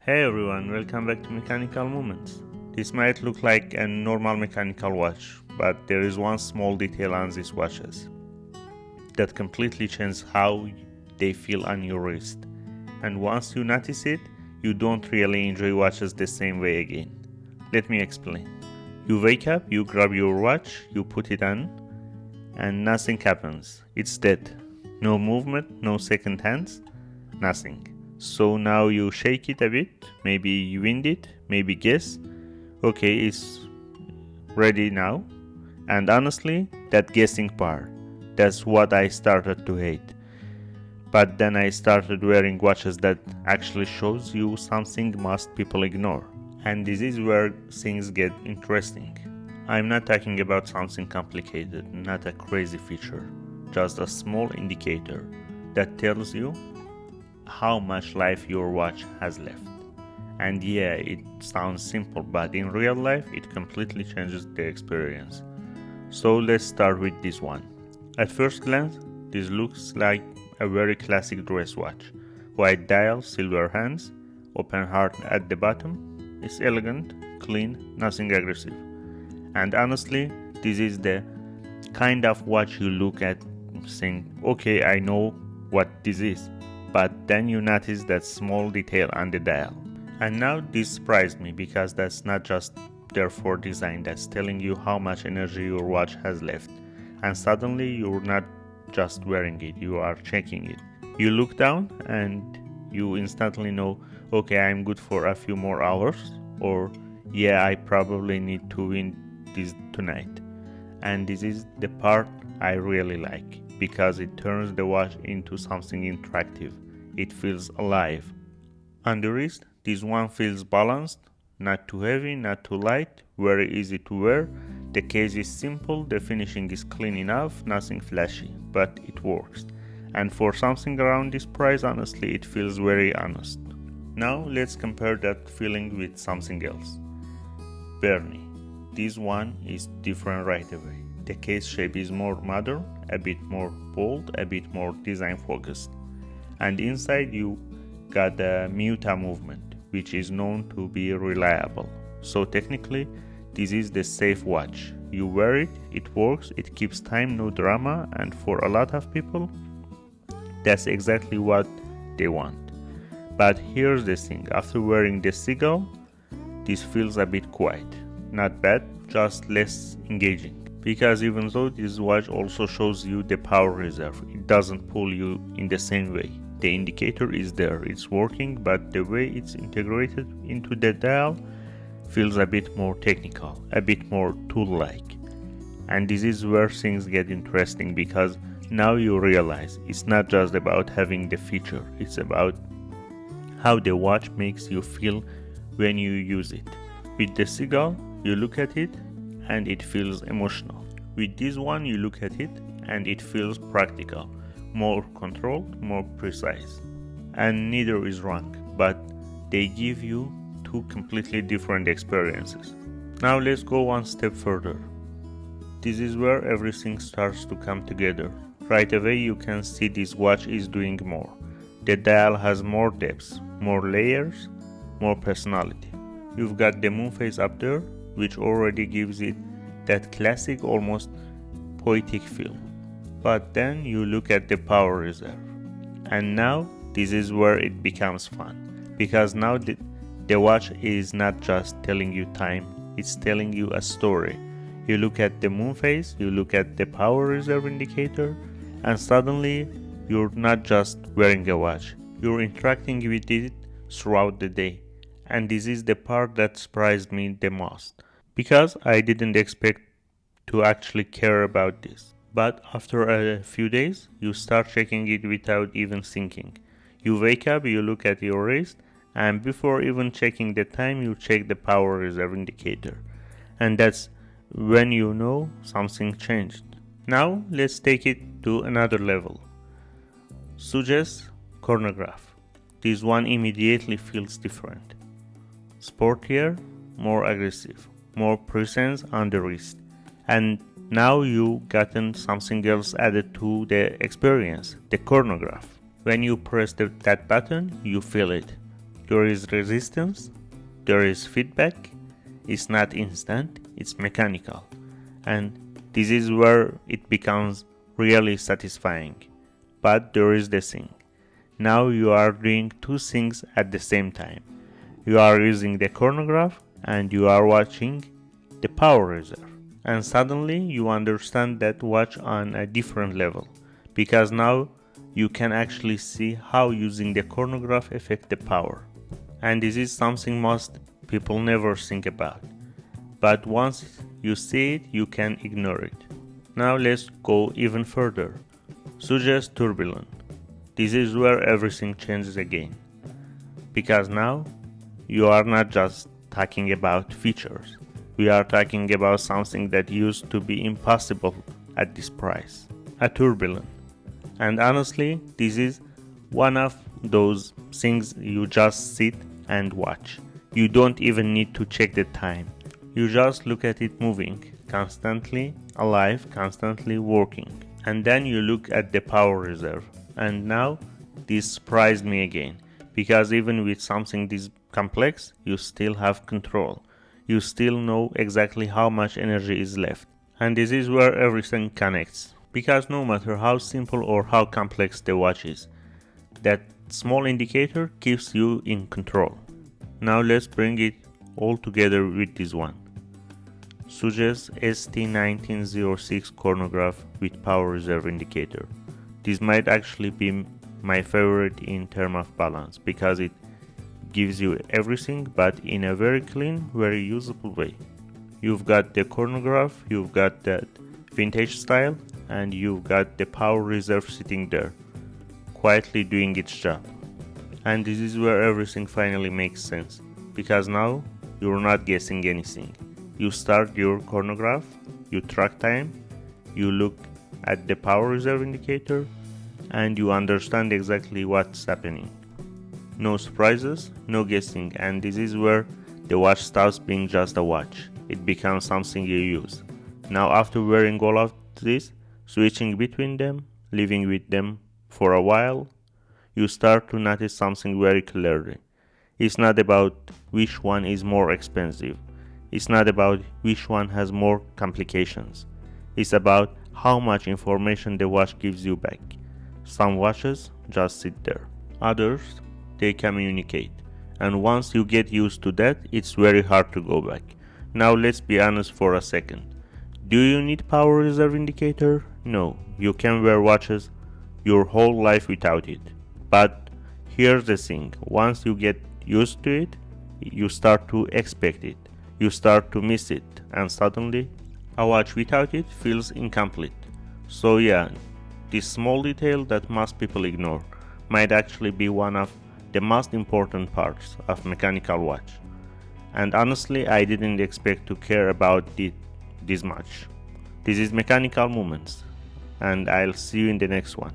Hey everyone, welcome back to Mechanical Moments. This might look like a normal mechanical watch, but there is one small detail on these watches that completely changes how they feel on your wrist. And once you notice it, you don't really enjoy watches the same way again. Let me explain. You wake up, you grab your watch, you put it on, and nothing happens. It's dead. No movement, no second hands, nothing. So now you shake it a bit, maybe you wind it, maybe guess, okay, it's ready now. And honestly, that guessing part, that's what I started to hate. But then I started wearing watches that actually shows you something most people ignore. And this is where things get interesting. I'm not talking about something complicated, not a crazy feature, just a small indicator that tells you how much life your watch has left. And yeah, it sounds simple, but in real life it completely changes the experience. So let's start with this one. At first glance, this looks like a very classic dress watch. White dial, silver hands, open heart at the bottom. It's elegant, clean, nothing aggressive. And honestly, this is the kind of watch you look at saying, okay, I know what this is. But then you notice that small detail on the dial. And now this surprised me because that's not just there for design, that's telling you how much energy your watch has left. And suddenly you're not just wearing it, you are checking it. You look down and you instantly know, okay, I'm good for a few more hours, or yeah, I probably need to win this tonight. And this is the part I really like, because it turns the watch into something interactive. It feels alive. On the wrist, this one feels balanced, not too heavy, not too light, very easy to wear. The case is simple, the finishing is clean enough, nothing flashy, but it works. And for something around this price, honestly, it feels very honest. Now let's compare that feeling with something else. Berny. This one is different right away. The case shape is more modern, a bit more bold, a bit more design focused. And inside you got the Miyota movement, which is known to be reliable. So technically, this is the safe watch. You wear it, it works, it keeps time, no drama, and for a lot of people, that's exactly what they want. But here's the thing, after wearing the Seagull, this feels a bit quiet. Not bad, just less engaging. Because even though this watch also shows you the power reserve, it doesn't pull you in the same way. The indicator is there, it's working, but the way it's integrated into the dial feels a bit more technical, a bit more tool-like. And this is where things get interesting, because now you realize it's not just about having the feature, it's about how the watch makes you feel when you use it. With the Seagull, you look at it and it feels emotional. With this one, you look at it and it feels practical, more controlled, more precise. And neither is wrong, but they give you two completely different experiences. Now let's go one step further. This is where everything starts to come together. Right away you can see this watch is doing more. The dial has more depth, more layers, more personality. You've got the Moonphase up there, which already gives it that classic, almost poetic feel. But then you look at the power reserve. And now this is where it becomes fun. Because now the watch is not just telling you time, it's telling you a story. You look at the Moonphase, you look at the power reserve indicator, and suddenly you're not just wearing a watch, you're interacting with it throughout the day. And this is the part that surprised me the most, because I didn't expect to actually care about this. But after a few days, you start checking it without even thinking. You wake up, you look at your wrist, and before even checking the time, you check the power reserve indicator. And that's when you know something changed. Now let's take it to another level. Sugess Chronograph. This one immediately feels different. Sportier, more aggressive, more presence on the wrist. And now you gotten something else added to the experience, the chronograph. When you press that button, you feel it. There is resistance, there is feedback. It's not instant, it's mechanical. And this is where it becomes really satisfying. But there is the thing. Now you are doing two things at the same time. You are using the chronograph and you are watching the power reserve. And suddenly you understand that watch on a different level, because now you can actually see how using the chronograph affect the power. And this is something most people never think about. But once you see it, you can ignore it. Now let's go even further. Sugess Tourbillon. This is where everything changes again. Because now you are not just talking about features. We are talking about something that used to be impossible at this price. A tourbillon. And honestly, this is one of those things you just sit and watch. You don't even need to check the time. You just look at it moving, constantly alive, constantly working. And then you look at the power reserve. And now this surprised me again, because even with something this complex, you still have control. You still know exactly how much energy is left. And this is where everything connects. Because no matter how simple or how complex the watch is, that small indicator keeps you in control. Now let's bring it all together with this one. Sugess ST1906 chronograph with power reserve indicator. This might actually be my favorite in terms of balance, because it gives you everything but in a very clean, very usable way. You've got the chronograph, you've got that vintage style, and you've got the power reserve sitting there, quietly doing its job. And this is where everything finally makes sense, because now you're not guessing anything. You start your chronograph, you track time, you look at the power reserve indicator, and you understand exactly what's happening. No surprises, no guessing, and this is where the watch stops being just a watch. It becomes something you use. Now after wearing all of this, switching between them, living with them for a while, you start to notice something very clearly. It's not about which one is more expensive. It's not about which one has more complications. It's about how much information the watch gives you back. Some watches just sit there. Others, they communicate. And once you get used to that, it's very hard to go back. Now let's be honest for a second. Do you need power reserve indicator? No, you can wear watches your whole life without it. But here's the thing, once you get used to it, you start to expect it. You start to miss it, and suddenly a watch without it feels incomplete. So yeah, this small detail that most people ignore might actually be one of the most important parts of mechanical watch. And honestly, I didn't expect to care about it this much. This is Mechanical Moments, and I'll see you in the next one.